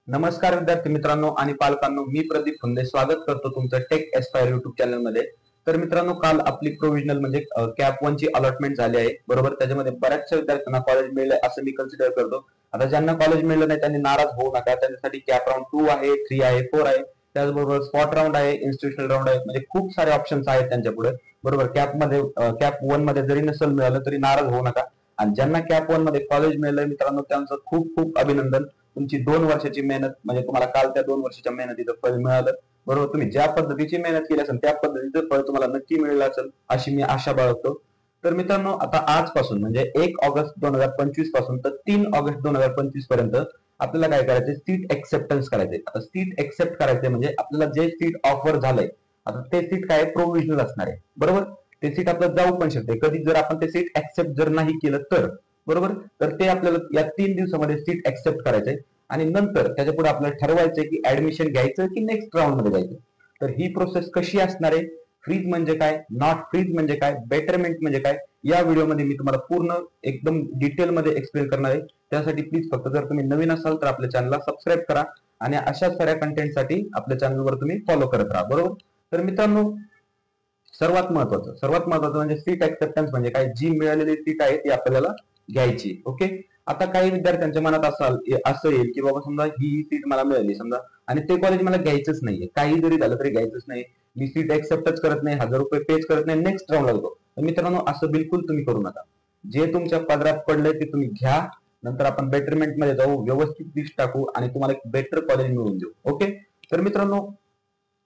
नमस्कार विद्यार्थी मित्रांनो आणि पालकांनो, मी प्रदीप फुंदे स्वागत करतो तुमचं टेक एस्पायर युट्यूब चॅनल मध्ये। तर मित्रांनो, काल आपली प्रोव्हिजनल म्हणजे कॅप 1 ची अलॉटमेंट झाली आहे, बरोबर। त्याच्यामध्ये बऱ्याचशा विद्यार्थ्यांना कॉलेज मिळाले असं मी कन्सिडर करतो। आता ज्यांना कॉलेज मिळालं नाही त्यांनी नाराज होऊ नका, त्यांच्यासाठी कॅप राऊंड 2 आहे, 3 आहे, 4 आहे, त्याचबरोबर स्पॉट राऊंड आहे, इन्स्टिट्यूशनल राऊंड आहे, म्हणजे खूप सारे ऑप्शन्स आहेत त्यांच्यापुढे, बरोबर। कॅप 1 मध्ये जरी नसेल मिळालं तरी नाराज होऊ नका। आणि ज्यांना कॅप 1 मध्ये कॉलेज मिळालंय मित्रांनो, त्यांचं खूप खूप अभिनंदन। तुमची 2 वर्षाची मेहनत म्हणजे तुम्हाला काल त्या 2 वर्षाच्या मेहनतीचं फळ मिळालं, बरोबर। तुम्ही ज्या पद्धतीची मेहनत केली असेल त्या पद्धतीचं फळ तुम्हाला नक्की मिळालं असेल अशी मी आशा बाळगतो। तर मित्रांनो, आता आजपासून म्हणजे 1 ऑगस्ट 2025 पासून तर 3 ऑगस्ट 2025 पर्यंत आपल्याला काय करायचंय, सीट एक्सेप्टन्स करायचंय। आता सीट एक्सेप्ट करायचंय म्हणजे आपल्याला जे सीट ऑफर झालंय, आता ते सीट काय प्रोव्हिजनल असणार आहे, बरोबर। ते सीट आपल्याला जाऊ पण शकते कधी, जर आपण ते सीट एक्सेप्ट जर नाही केलं तर, बरोबर। तर ते आपल्याला या 3 दिवसामध्ये सीट एक्सेप्ट करायचंय आणि नंतर त्याच्या पुढे आपल्याला ठरवायचंय की ऍडमिशन घ्यायचं की नेक्स्ट राऊंड मध्ये जायचं। तर ही प्रोसेस कशी असणार आहे, फ्रीज म्हणजे काय, नॉट फ्रीज म्हणजे काय, बेटरमेंट म्हणजे काय, या व्हिडिओमध्ये मी तुम्हाला पूर्ण एकदम डिटेल मध्ये एक्सप्लेन करणार आहे। त्यासाठी प्लीज फक्त जर तुम्ही नवीन असाल तर आपल्या चॅनलला सबस्क्राईब करा आणि अशा साऱ्या कंटेंटसाठी आपल्या चॅनलवर तुम्ही फॉलो करत राहा, बरोबर। तर मित्रांनो, सर्वात महत्वाचं म्हणजे सीट एक्सेप्टन्स म्हणजे काय, जी मिळालेली सीट आहे ती आपल्याला घ्यायची, ओके। आता काही विद्यार्थ्यांच्या मनात असं येईल की बाबा समजा ही सीट मला मिळाली समजा आणि ते कॉलेज मला घ्यायचंच नाहीये, काही जरी झालं तरी घ्यायचंच नाही, मी सीट एक्सेप्टच करत नाही, 1000 रुपये पेच करत नाही, नेक्स्ट राऊंड लागतो। तर मित्रांनो, असं बिलकुल तुम्ही करू नका। जे तुमच्या पदरात पडलंय ते तुम्ही घ्या, नंतर आपण बेटरमेंट मध्ये जाऊ, व्यवस्थित लिस्ट टाकू आणि तुम्हाला एक बेटर कॉलेज मिळवून देऊ, ओके। तर मित्रांनो,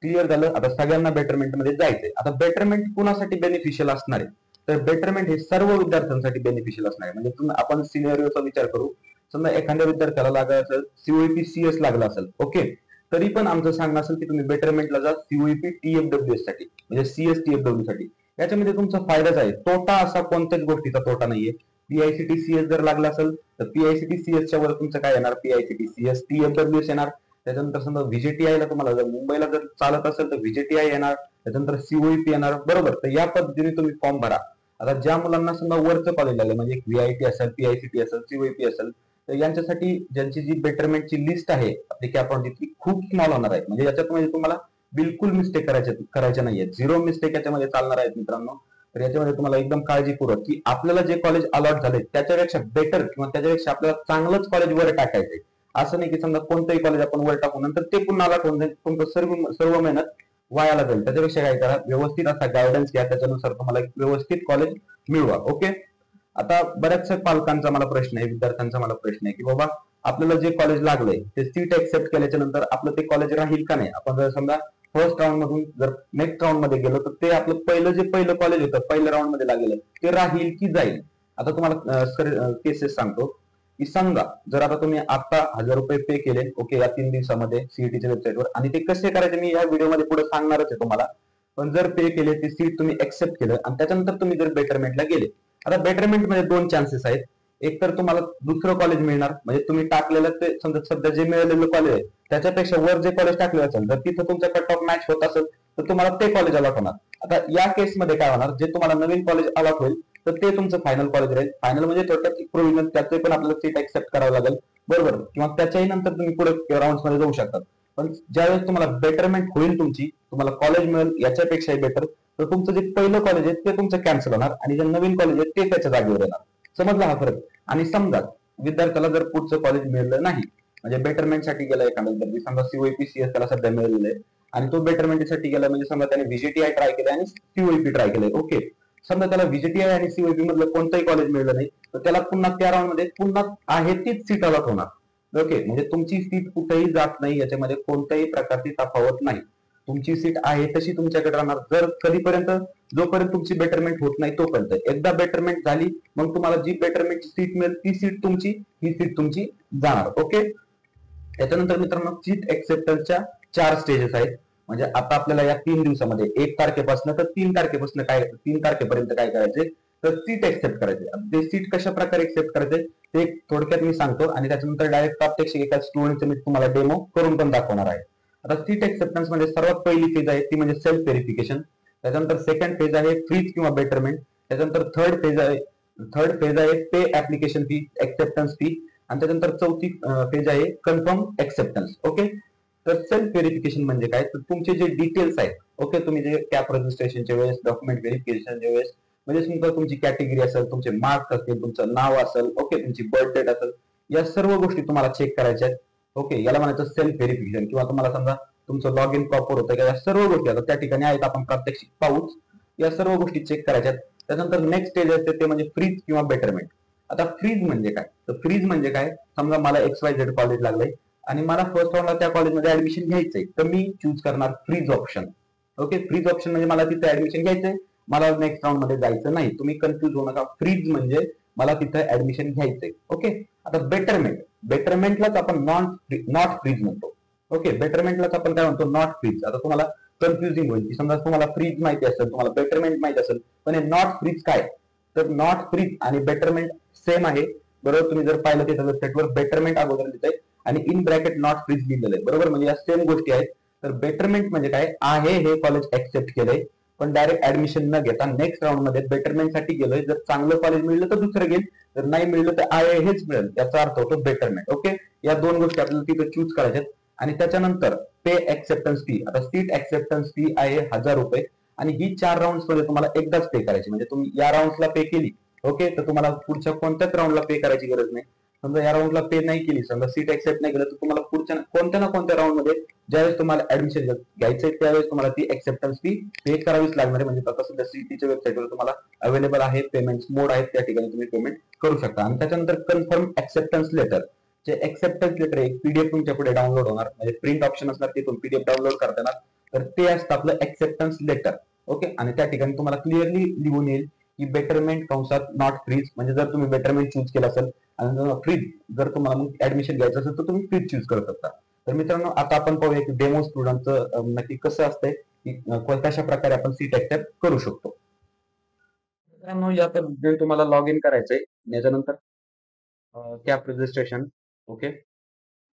क्लिअर झालं। आता सगळ्यांना बेटरमेंट मध्ये जायचंय। आता बेटरमेंट कुणासाठी बेनिफिशियल असणार आहे, तर बेटरमेंट हे सर्व विद्यार्थ्यांसाठी बेनिफिशियल असणार आहे। म्हणजे तुम्ही आपण सिनेरिओचा विचार करू, समजा एखाद्या विद्यार्थ्याला लागला असेल सीओईपी सीएस लागला असेल, ओके, तरी पण आमचं सांगणं असेल की तुम्ही बेटरमेंटला जा सीओईपी टीएफडब्ल्यूएस साठी, म्हणजे सीएस टीएफडब्ल्यू साठी। याच्यामध्ये तुमचा फायदाच आहे, तोटा असा कोणत्याच गोष्टीचा तोटा नाहीये। पीआयसीटी सीएस जर लागला असेल तर पीआयसीटी सीएस च्या वर तुमचं काय येणार, पीआयसीटी सीएस टीएफडब्ल्यूएस येणार। त्याच्यानंतर समजा व्हीजीटीआय ला तुम्हाला जर मुंबईला जर चालत असेल तर व्हीजीटीआय येणार, त्याच्यानंतर सीओईपी येणार, बरोबर। तर या पद्धतीने तुम्ही फॉर्म भरा। आता ज्या मुलांना समजा वरचं कॉलेज लागलं म्हणजे व्हीआयटी असेल, पीआयसीटी असेल, सीओईपी असेल, तर यांच्यासाठी ज्यांची जी बेटरमेंटची लिस्ट आहे आपली कॅप राऊंडची ती खूप स्मॉल होणार आहे। म्हणजे याच्यात म्हणजे तुम्हाला बिलकुल मिस्टेक करायचे नाहीये, झिरो मिस्टेक याच्यामध्ये चालणार आहेत मित्रांनो। तर याच्यामध्ये तुम्हाला एकदम काळजीपूर्वक की आपल्याला जे कॉलेज अलॉट झाले त्याच्यापेक्षा बेटर किंवा त्याच्यापेक्षा आपल्याला चांगलंच कॉलेज वर टाकायचंय। असं नाही की समजा कोणतंही कॉलेज आपण वर टाकू नंतर ते पुन्हा अलॉट होऊन जाईल, तुमचं सर्व मेहनत वायाला जाईल। त्याच्यापेक्षा काय करा, व्यवस्थित असा गायडन्स घ्या, त्याच्यानुसार तुम्हाला एक व्यवस्थित कॉलेज मिळवा, ओके। आता बऱ्याचशा पालकांचा मला प्रश्न आहे, विद्यार्थ्यांचा मला प्रश्न आहे की बाबा आपल्याला जे कॉलेज लागलंय ते सीट एक्सेप्ट केल्याच्या नंतर आपलं ते कॉलेज राहील का नाही। आपण जर समजा फर्स्ट राऊंड मधून जर नेक्स्ट राऊंड मध्ये गेलो तर ते आपलं पहिलं कॉलेज होतं, पहिल्या राऊंड मध्ये लागलेलं ते राहील की जाईल। आता तुम्हाला केसेस सांगतो की समजा जर आता तुम्ही आता 1000 रुपये पे केले, ओके, या 3 दिवसामध्ये सीईटीच्या वेबसाईटवर, आणि ते कसे करायचे मी या व्हिडिओमध्ये पुढे सांगणारच आहे तुम्हाला। पण जर पे केले ते सीट तुम्ही एक्सेप्ट केलं आणि त्याच्यानंतर तुम्ही जर बेटरमेंटला गेले, आता बेटरमेंट मध्ये 2 चान्सेस आहेत। एक तर तुम्हाला दुसरं कॉलेज मिळणार, म्हणजे तुम्ही टाकलेलं ते समजा सध्या जे मिळालेलं कॉलेज आहे त्याच्यापेक्षा वर जे कॉलेज टाकलेलं असेल तर तिथं तुमचा कट ऑफ मॅच होत असेल तर तुम्हाला ते कॉलेज अलॉट होणार। आता या केसमध्ये काय होणार, जे तुम्हाला नवीन कॉलेज अलॉट होईल तर ते तुमचं फायनल कॉलेज राहील। फायनल म्हणजे थोडक्यात प्रोव्हिजनल, त्याचे पण आपल्याला सीट एक्सेप्ट करावं लागेल, बरोबर, किंवा त्याच्याही नंतर तुम्ही पुढे राऊंड मध्ये जाऊ शकता। पण ज्यावेळेस तुम्हाला बेटरमेंट होईल तुमची, तुम्हाला कॉलेज मिळेल याच्यापेक्षाही बेटर, तर तुमचं जे पहिलं कॉलेज आहे ते तुमचं कॅन्सल होणार आणि जे नवीन कॉलेज आहे ते त्याच्या जागेवर येणार। समजला हा फरक। आणि समजा विद्यार्थ्याला जर पुढचं कॉलेज मिळलं नाही, म्हणजे बेटरमेंट साठी गेला एखादा विद्यार्थी, समजा सीओईपी सीएस त्याला सध्या मिळालेलं आहे आणि तो बेटरमेंट साठी गेला, म्हणजे समजा त्याने व्हीजीटीआय ट्राय केले आणि सीओईपी ट्राय केले, ओके। समजा त्याला व्हीजीटीआय आणि सीओईपी मधलं कोणतंही कॉलेज मिळलं नाही तर त्याला पुन्हा त्या राऊंड मध्ये पुन्हा आहे तीच सीट अलॉट होणार, ओके। म्हणजे तुमची सीट कुठेही जात नाही, याच्यामध्ये कोणत्याही प्रकारची तफावत नाही, तुमची सीट आहे तशी तुमच्याकडे राहणार। जर कधीपर्यंत, जोपर्यंत तुमची बेटरमेंट होत नाही तोपर्यंत। एकदा बेटरमेंट झाली मग तुम्हाला जी बेटरमेंटची सीट मिळेल ती सीट तुमची, ही सीट तुमची जाणार, ओके। त्याच्यानंतर मित्रांनो, सीट एक्सेप्टन्सच्या 4 स्टेजेस आहेत। म्हणजे आता आपल्याला या 3 दिवसामध्ये 1 तारखेपासून तर 3 तारखेपासून 3 तारखेपर्यंत काय करायचे, तर सीट एक्सेप्ट करायचे। ते सीट कशा प्रकारे एक्सेप्ट करायचे ते थोडक्यात मी सांगतो आणि त्याच्यानंतर डायरेक्ट प्रात्यक्षिक एका स्टुडंटचं मी तुम्हाला डेमो करून पण दाखवणार आहे। आता सीट एक्सेप्टन्स मध्ये सर्वात पहिली फेज आहे ती म्हणजे सेल्फ व्हेरिफिकेशन, त्याच्यानंतर सेकंड फेज आहे फ्रीज किंवा बेटरमेंट, त्याच्यानंतर थर्ड फेज आहे पे ऍप्लिकेशन फी, एक्सेप्टन्स फी, आणि त्याच्यानंतर चौथी पेज आहे कन्फर्म एक्सेप्टन्स. ओके, तर सेल्फ व्हेरिफिकेशन म्हणजे काय, तर तुमचे जे डिटेल्स आहेत, ओके, तुम्ही जे कॅप रजिस्ट्रेशनच्या वेळेस, डॉक्युमेंट व्हेरिफिकेशनच्या वेळेस, म्हणजे समजा तुमची कॅटेगरी असेल, तुमचे मार्क्स असतील, तुमचं नाव असेल, ओके, तुमची बर्थ डेट असेल, या सर्व गोष्टी तुम्हाला चेक करायच्या आहेत. ओके, याला म्हणायचं सेल्फ व्हेरिफिकेशन. किंवा तुम्हाला समजा तुमचं लॉग इन प्रॉपर होतं का, या सर्व गोष्टी आता त्या ठिकाणी आहेत, आपण प्रात्यक्षिक पाहूच, या सर्व गोष्टी चेक करायच्या. त्यानंतर नेक्स्ट स्टेज असते ते म्हणजे फ्रीज किंवा बेटरमेंट. आता फ्रीज म्हणजे काय, तर फ्रीज म्हणजे काय, समजा मला XYZ कॉलेज लागलंय आणि मला फर्स्ट राऊंडला त्या कॉलेजमध्ये ऍडमिशन घ्यायचंय, तर मी चूज करणार freeze option. Okay, freeze option म्हणजे मला तिथे ऍडमिशन घ्यायचंय, मला नेक्स्ट राऊंड मध्ये जायचं नाही. तुम्ही कन्फ्युज होऊ नका, फ्रीज म्हणजे मला तिथे ऍडमिशन घ्यायचंय. ओके, आता बेटरमेंट, बेटरमेंटलाच आपण नॉट फ्रीज म्हणतो. ओके, बेटरमेंटलाच आपण काय म्हणतो, नॉट फ्रीज. आता तुम्हाला कन्फ्युजिंग होईल की समजा तुम्हाला फ्रीज माहिती असेल, तुम्हाला बेटरमेंट माहिती असेल, पण हे नॉट फ्रीज काय, तर नॉट फ्रीज आणि बेटरमेंट सेम आहे. बरोबर, तुम्ही जर पाहिलं तिथं वेबसाईटवर बेटरमेंट अगोदर लिहिलंय आणि इन ब्रॅकेट नॉट फ्रीज लिहिलेलं आहे. बरोबर, म्हणजे या सेम गोष्टी आहेत. तर बेटरमेंट म्हणजे काय आहे, हे कॉलेज ऍक्सेप्ट केलंय पण डायरेक्ट ऍडमिशन न घेता नेक्स्ट राऊंड मध्ये बेटरमेंट साठी गेलोय. जर चांगलं कॉलेज मिळलं तर दुसरं घेईल, जर नाही मिळलं तर आहे हेच मिळेल, याचा अर्थ होतो बेटरमेंट. ओके, या दोन गोष्टी आपल्याला तिथे चूज करायच्यात. आणि त्याच्यानंतर पे एक्सेप्टन्स फी. आता सीट एक्सेप्टन्स फी आहे ₹1000 आणि ही 4 राऊंड मध्ये तुम्हाला एकदाच पे करायची. म्हणजे तुम्ही या राऊंडला पे केली, ओके, तर तुम्हाला पुढच्या कोणत्याच राऊंडला पे करायची गरज नाही. समजा या राऊंडला पे नाही केली, समजा सीट एक्सेप्ट नाही केलं, तर तुम्हाला पुढच्या कोणत्या ना कोणत्या राऊंड मध्ये ज्यावेळेस तुम्हाला ऍडमिशन घ्यायचंय त्यावेळेस तुम्हाला ती एक्सेप्टन्स फी पे करावीच लागणार आहे. म्हणजे आता सध्या सीईटीच्या वेबसाईटवर तुम्हाला अवेलेबल आहे, पेमेंट मोड आहेत, त्या ठिकाणी तुम्ही पेमेंट करू शकता. आणि त्याच्यानंतर कन्फर्म एक्सेप्टन्स लेटर. जे एक्सेप्टन्स लेटर एक पीडीएफ तुमच्या पुढे डाउनलोड होणार, म्हणजे प्रिंट ऑप्शन असणार, तिथून पीडीएफ डाउनलोड करता येणार. तर ते असतं आपलं एक्सेप्टन्स लेटर. ओके, आणि त्या ठिकाणी तुम्हाला क्लिअरली लिहून येईल की बेटरमेंट कंसात नॉट फ्रीज, म्हणजे जर तुम्ही बेटरमेंट चूज केलं असेल आणि फ्रीज जर तुम्हाला मग ऍडमिशन घ्यायचं असेल तर तुम्ही फ्रीज चूज करू शकता. तर मित्रांनो, आता आपण पाहूया की डेमो स्टुडंटचं नक्की कसं असतंय, की कशा प्रकारे आपण सीट एक्सेप्ट करू शकतो. मित्रांनो, या पद्धतीने तुम्हाला लॉग इन करायचंय. याच्यानंतर CAP registration, okay,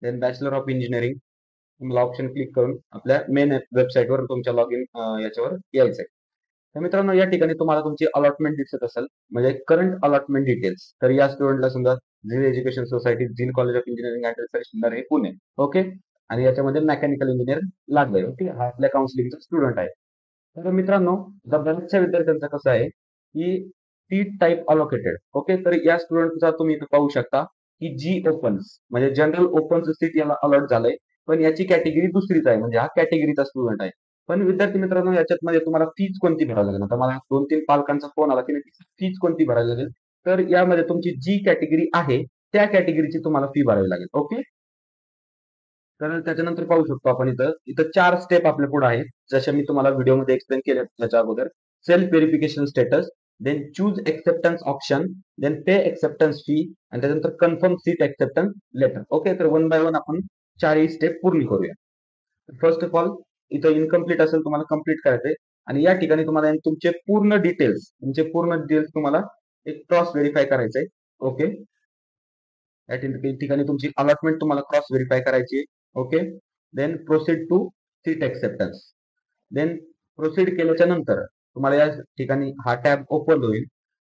then bachelor of engineering, तुम्हाला ऑप्शन क्लिक करून आपल्या मेन वेबसाईटवर तुमच्या लॉग इन याच्यावर यायचंय. तर मित्रांनो, या ठिकाणी तुम्हाला तुमची अलॉटमेंट दिसत असेल, म्हणजे करंट अलॉटमेंट डिटेल्स. तर या स्टुडंटला समजा झील एज्युकेशन सोसायटी, झील college of engineering and research हे पुणे, ओके, आणि याच्यामध्ये मेकॅनिकल इंजिनियर लागलाय. ओके, हा आपल्या काउन्सिलिंगचा स्टुडंट आहे. तर मित्रांनो, बऱ्याचशा विद्यार्थ्यांचं कसं आहे की सीट टाईप अलोकेटेड. ओके, तर या स्टुडंटचा तुम्ही इथं पाहू शकता की जी ओपन्स, म्हणजे जनरल ओपनचं सीट याला अलॉट झालंय, पण याची कॅटेगरी दुसरीच आहे, म्हणजे हा कॅटेगरीचा स्टुडंट आहे. पण विद्यार्थी मित्रांनो, याच्यात मध्ये तुम्हाला फीज कोणती भरावी लागेल. आता मला 2-3 पालकांचा फोन आला की फीज कोणती भरावी लागेल, तर यामध्ये तुमची जी कॅटेगरी आहे त्या कॅटेगरीची तुम्हाला फी भरावी लागेल. ओके, तर त्याच्यानंतर पाहू शकतो आपण इथं इथं 4 स्टेप आपल्या पुढे आहेत, जशा मी तुम्हाला व्हिडिओमध्ये एक्सप्लेन केल्या त्याच्या अगोदर. Self verification status, then choose acceptance option, then pay acceptance fee, आणि त्यानंतर confirm seat acceptance letter. Okay, तर वन बाय वन आपण 4ही स्टेप पूर्ण करूया. फर्स्ट ऑफ ऑल, इथं इनकम्प्लीट असेल तुम्हाला कम्प्लीट करायचंय. आणि या ठिकाणी तुम्हाला तुमचे पूर्ण डिटेल्स तुम्हाला एक क्रॉस व्हेरीफाय करायचंय. ओके, या ठिकाणी तुमची अलॉटमेंट तुम्हाला क्रॉस व्हेरीफाय करायची. Okay, then proceed to seat acceptance. Then proceed केल्याच्या नंतर तुम्हाला या ठिकाणी हा टॅब ओपन होईल.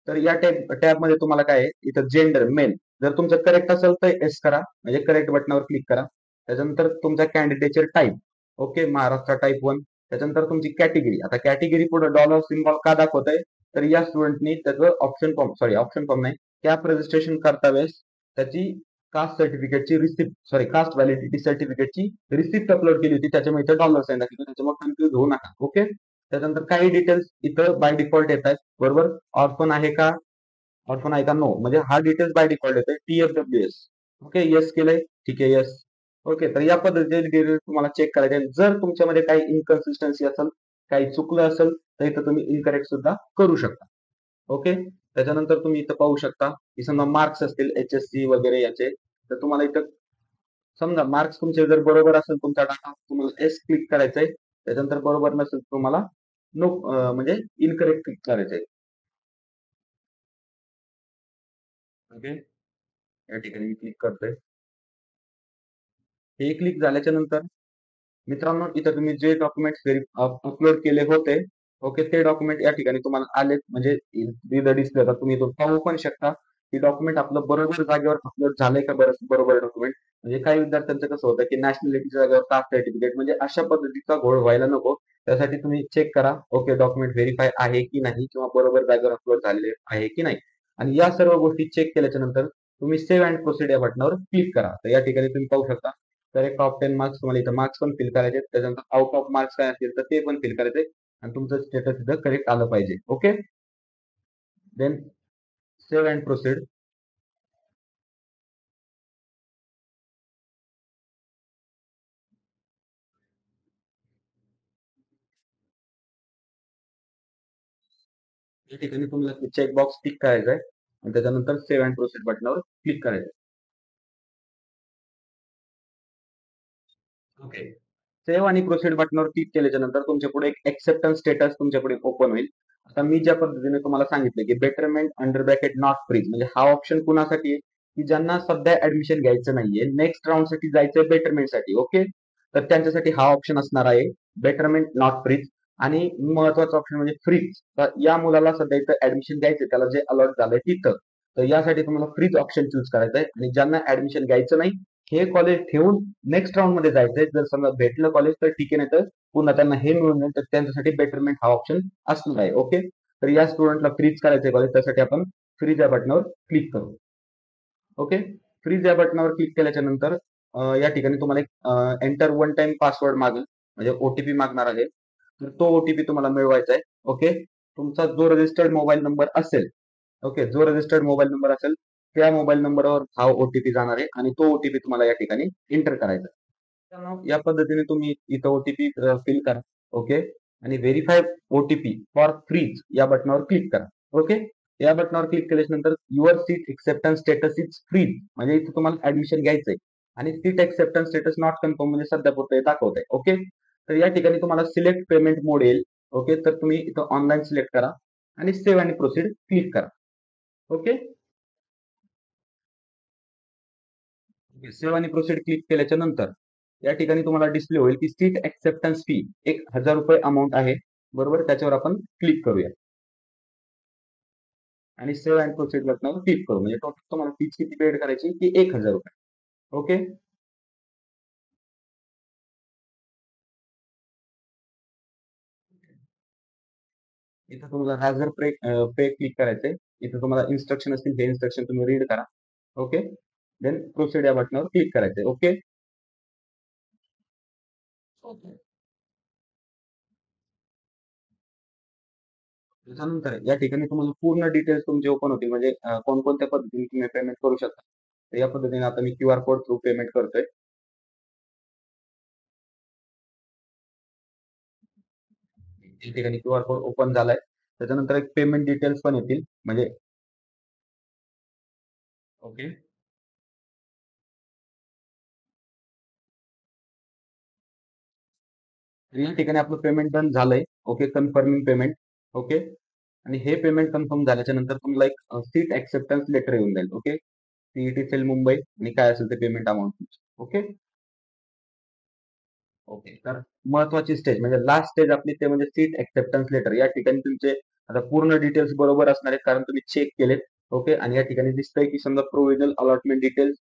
तर या टॅब मध्ये तुम्हाला काय आहे, इथं जेंडर मेल, जर तुमचं करेक्ट असेल तर एस करा, म्हणजे करेक्ट बटनावर क्लिक करा. त्याच्यानंतर तुमचा कॅन्डिडेचर टाईप, ओके, महाराष्ट्र टाईप 1. त्याच्यानंतर तुमची कॅटेगरी. आता कॅटेगरी पुढे डॉलर सिम्बॉल का दाखवत आहे, तर या स्टुडंटनी त्याचं ऑप्शन फॉर्म नाही, कॅप रजिस्ट्रेशन करता वेळेस त्याची कास्ट व्हॅलिडिटी सर्टिफिकेटची रिसिप्ट अपलोड केली होती, त्याच्यामुळे इथं डॉलर साइन दाखवतो, त्याच्यामुळे कन्फ्युज होऊ नका. ओके, त्याच्यानंतर काही डिटेल्स इथं बाय डिफॉल्ट येत आहेत. बरोबर, ऑर्फन आहे का, ऑर्फन आहे का, नो, म्हणजे हा डिटेल्स बाय डिफॉल्ट येते. TFWS, ओके, येस केलंय, ठीक आहे, येस. ओके, तर या पद्धतीने डिटेल्स तुम्हाला चेक करायचे. जर तुमच्यामध्ये काही इनकन्सिस्टन्सी असेल, काही चुकलं असेल, तर इथं तुम्ही इनकरेक्ट सुद्धा करू शकता. ओके, त्याच्यानंतर तुम्ही इथं पाहू शकता की समजा मार्क्स असतील HSC वगैरे याचे, तर तुम्हाला इथं समजा मार्क्स तुमचे जर बरोबर असेल, तुमचा डाटा, तुम्हाला एस क्लिक करायचंय. त्याच्यानंतर बरोबर नसेल तुम्हाला नो, म्हणजे इनकरेक्ट क्लिक करायचंय. ओके, या ठिकाणी मी क्लिक करतोय. हे क्लिक झाल्याच्या नंतर मित्रांनो, इथं तुम्ही जे डॉक्युमेंट्स अपलोड केले होते, ओके, ते डॉक्युमेंट या ठिकाणी तुम्हाला आलेत, म्हणजे इथं दिसले, तर तुम्ही इथून पाहू पण शकता. की डॉक्युमेंट आपलं बरोबर जागेवर अपलोड झालंय का बरोबर डॉक्युमेंट. म्हणजे काही विद्यार्थ्यांचं कसं होतं की नॅशनॅलिटीच्या जागेवर कास्ट सर्टिफिकेट, म्हणजे अशा पद्धतीचा घोळ व्हायला नको. त्यासाठी तुम्ही चेक करा, ओके डॉक्युमेंट व्हेरीफाय आहे की नाही किंवा बरोबर जागेवर अपलोड झालेले आहे की नाही. आणि या सर्व गोष्टी चेक केल्याच्या नंतर तुम्ही सेव्ह अँड प्रोसीड या बटनावर क्लिक करा. तर या ठिकाणी तुम्ही पाहू शकता तर एक टॉप 10 मार्क्स तुम्हाला इथं मार्क्स पण फिल करायचे, त्याच्यानंतर आउट ऑफ मार्क्स काय असतील तर ते पण फिल करायचे आणि तुमचं स्टेटस इथं करेक्ट आलं पाहिजे. Okay, then save and proceed. या ठिकाणी तुम्हाला चेक बॉक्स टिक करायचा आहे आणि त्याच्यानंतर सेव्ह अँड प्रोसीड बटनावर क्लिक करायचं. ओके, सेव्ह आणि प्रोसीड बटनावर क्लिक केल्याच्या नंतर तुमच्या पुढे एक एक्सेप्टन्स स्टेटस तुमच्या पुढे ओपन होईल. आता मी ज्या पद्धतीने तुम्हाला सांगितलं की betterment under bracket not freeze, म्हणजे हा ऑप्शन कुणासाठी आहे की ज्यांना सध्या ऍडमिशन घ्यायचं नाहीये, नेक्स्ट राऊंड साठी जायचं बेटरमेंट साठी. ओके, तर त्यांच्यासाठी हा ऑप्शन असणार आहे बेटरमेंट नॉट फ्रीज. आणि महत्वाचा ऑप्शन म्हणजे फ्रीज. तर या मुलाला सध्या इथं ऍडमिशन घ्यायचं त्याला जे अलॉट झालंय तिथं, तर यासाठी तुम्हाला फ्रीज ऑप्शन चूज करायचं आहे. आणि ज्यांना ऍडमिशन घ्यायचं नाही हे कॉलेज ठेवून नेक्स्ट राऊंड मध्ये जायचंय, जर समजा भेटलं कॉलेज तर ठीक आहे, नाही तर पुन्हा त्यांना हे मिळून जाईल तर त्यांच्यासाठी बेटरमेंट हा ऑप्शन असणार आहे. ओके, तर या स्टुडंटला फ्रीज करायचंय कॉलेज, त्यासाठी आपण फ्रीज या बटनावर क्लिक करू. ओके, फ्रीज या बटनावर क्लिक केल्याच्या नंतर या ठिकाणी तुम्हाला एक एंटर वन टाइम पासवर्ड मागेल, म्हणजे ओटीपी मागणार आहे. तर तो ओटीपी तुम्हाला मिळवायचा आहे. ओके, तुमचा जो रजिस्टर्ड मोबाईल नंबर असेल, ओके जो रजिस्टर्ड मोबाईल नंबर असेल त्या मोबाईल नंबरवर हा ओटीपी जाणार आहे आणि तो ओटीपी तुम्हाला या ठिकाणी एंटर करायचा आहे. या पद्धतीने तुम्ही इथं ओटीपी फिल करा. ओके, आणि व्हेरीफाय ओटीपी फॉर फ्रीज या बटनावर क्लिक करा. ओके, या बटनावर क्लिक केल्याच्या नंतर your seat acceptance status is freeze, म्हणजे इथे तुम्हाला ऍडमिशन घ्यायचंय आणि seat acceptance status not confirm, म्हणजे सध्या पुरते दाखवत आहे. ओके, तर या ठिकाणी तुम्हाला सिलेक्ट पेमेंट मोड येईल. ओके, तर तुम्ही इथं ऑनलाईन सिलेक्ट करा आणि सेव्ह आणि प्रोसीड क्लिक करा. ओके, सेव्ह आणि प्रोसीड क्लिक केल्याच्या नंतर या ठिकाणी तुम्हाला डिस्प्ले होईल की सीट एक्सेप्टन्स फी ₹1000 अमाऊंट आहे. बरोबर, त्याच्यावर आपण क्लिक करूया आणि सेव्ह अँड प्रोसीड बटनावर क्लिक करू. म्हणजे टोटल तुम्हाला फीज किती पेड करायची की ₹1000. ओके, इथं तुम्हाला राजर पे क्लिक करायचंय. इथं तुम्हाला इन्स्ट्रक्शन असतील, हे इन्स्ट्रक्शन तुम्ही रीड करा. ओके, देन प्रोसीड या बटनावर क्लिक करायचंय. ओके, ओके, त्याच्यानंतर या ठिकाणी तुम्हाला पूर्ण डिटेल्स तुमचे ओपन होतील, म्हणजे कोणकोणत्या पद्धतीने तुम्ही पेमेंट करू शकता. तर या पद्धतीने आता मी क्यूआर कोड थ्रू पेमेंट करतोय. या ठिकाणी क्यूआर कोड ओपन झालाय. त्याच्यानंतर एक पेमेंट डिटेल्स पण येतील, म्हणजे ओके, तर या ठिकाणी आपलं पेमेंट डन झालंय. Okay, confirming payment. ओके, आणि हे पेमेंट कन्फर्म झाल्याच्या नंतर तुम्हाला एक सीट एक्सेप्टन्स लेटर येऊन जाईल. ओके, सीईटी सेल मुंबई आणि काय असेल ते पेमेंट अमाऊंट. ओके, ओके, तर महत्वाची स्टेज म्हणजे लास्ट स्टेज आपली ते म्हणजे सीट एक्सेप्टन्स लेटर. या ठिकाणी तुमचे आता पूर्ण डिटेल्स बरोबर असणार आहेत कारण तुम्ही चेक केलेत. ओके, आणि या ठिकाणी दिसतंय की समजा प्रोव्हिजनल अलॉटमेंट डिटेल्स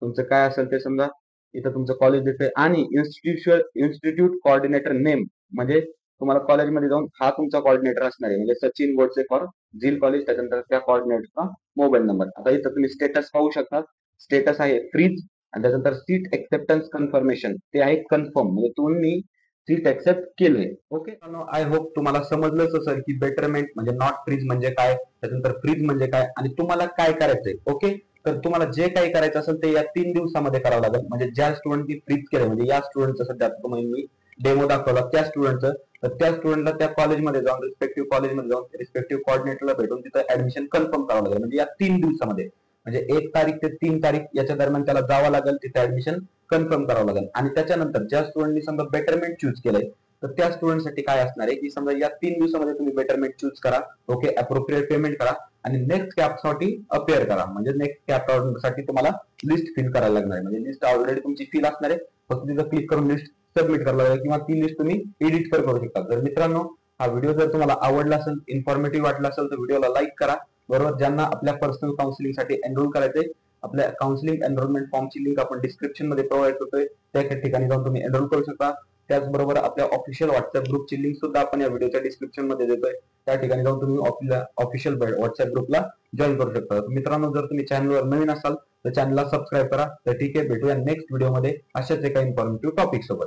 तुमचं काय असेल ते समजा इथं तुमचं कॉलेज दिसतंय आणि इन्स्टिट्यूट कोऑर्डिनेटर नेम, म्हणजे तुम्हाला कॉलेजमध्ये जाऊन हा तुमचा कोऑर्डिनेटर असणार आहे, म्हणजे सचिन गोडसे फॉर झील कॉलेज. त्याच्यानंतर त्या कोऑर्डिनेटरचा मोबाईल नंबर. आता इथं तुम्ही स्टेटस पाहू शकता, स्टेटस आहे फ्रीज आणि त्याच्यानंतर सीट एक्सेप्टन्स कन्फर्मेशन ते आहे कन्फर्म, म्हणजे तुम्ही सीट एक्सेप्ट केलंय. ओके, आय होप तुम्हाला समजलंच असेल की बेटरमेंट म्हणजे नॉट फ्रीज म्हणजे काय, त्याच्यानंतर फ्रीज म्हणजे काय आणि तुम्हाला काय करायचंय. ओके, तर तुम्हाला जे काही करायचं असेल ते या 3 दिवसामध्ये करावं लागेल. म्हणजे ज्या स्टुडंटनी फ्रीज केलं, म्हणजे या स्टुडंटचं सध्या तुम्हाला मी डेमो दाखवला त्या स्टुडंटचं, तर त्या स्टुडंटला त्या कॉलेजमध्ये जाऊन रिस्पेक्टिव्ह कॉलेजमध्ये जाऊन रिस्पेक्टिव्ह कोऑर्डिनेटरला भेटून तिथं ऍडमिशन कन्फर्म करावं लागेल. म्हणजे या 3 दिवसामध्ये, म्हणजे 1 तारीख ते 3 तारीख याच्या दरम्यान त्याला जावं लागेल, तिथे ऍडमिशन कन्फर्म करावं लागेल. आणि त्याच्यानंतर ज्या स्टुडंटनी समजा बेटरमेंट चूज केलंय तर त्या स्टुडंटसाठी काय असणार आहे की समजा या 3 दिवसामध्ये तुम्ही बेटरमेंट चूज करा. ओके, अप्रोप्रिएट पेमेंट करा आणि नेक्स्ट कॅपसाठी अपेअर करा. म्हणजे नेक्स्ट कॅप साठी तुम्हाला लिस्ट फिल करायला लागणार आहे. म्हणजे लिस्ट ऑलरेडी तुमची फिल असणार आहे, फक्त तिथं क्लिक करून लिस्ट सबमिट करायला लागेल किंवा ती लिस्ट तुम्ही एडिट करू शकता. तर मित्रांनो, हा व्हिडिओ जर तुम्हाला आवडला असेल, इन्फॉर्मेटिव्ह वाटला असेल तर व्हिडिओला लाईक करा बरोबर. ज्यांना आपल्या पर्सनल काउन्सिलिंगसाठी एनरोल करायचंय, आपल्या काउन्सिलिंग एनरोलमेंट फॉर्मची लिंक आपण डिस्क्रिप्शन मध्ये प्रोव्हाइड करतोय, त्या ठिकाणी जाऊन तुम्ही एनरोल करू शकता. त्याचबरोबर आपल्या ऑफिशियल व्हॉट्सअप ग्रुपची लिंक सुद्धा आपण या व्हिडिओच्या डिस्क्रिप्शन मध्ये देतोय, त्या ठिकाणी जाऊन तुम्ही आपल्या ऑफिशियल व्हॉट्सअप ग्रुपला जॉईन करू शकता. मित्रांनो, जर तुम्ही चॅनलवर नवीन असाल तर चॅनलला सबस्क्राईब करा. तर ठीक आहे, भेटूया नेक्स्ट व्हिडिओमध्ये अशाच एका इन्फॉर्मेटिव्ह टॉपिक सोबत.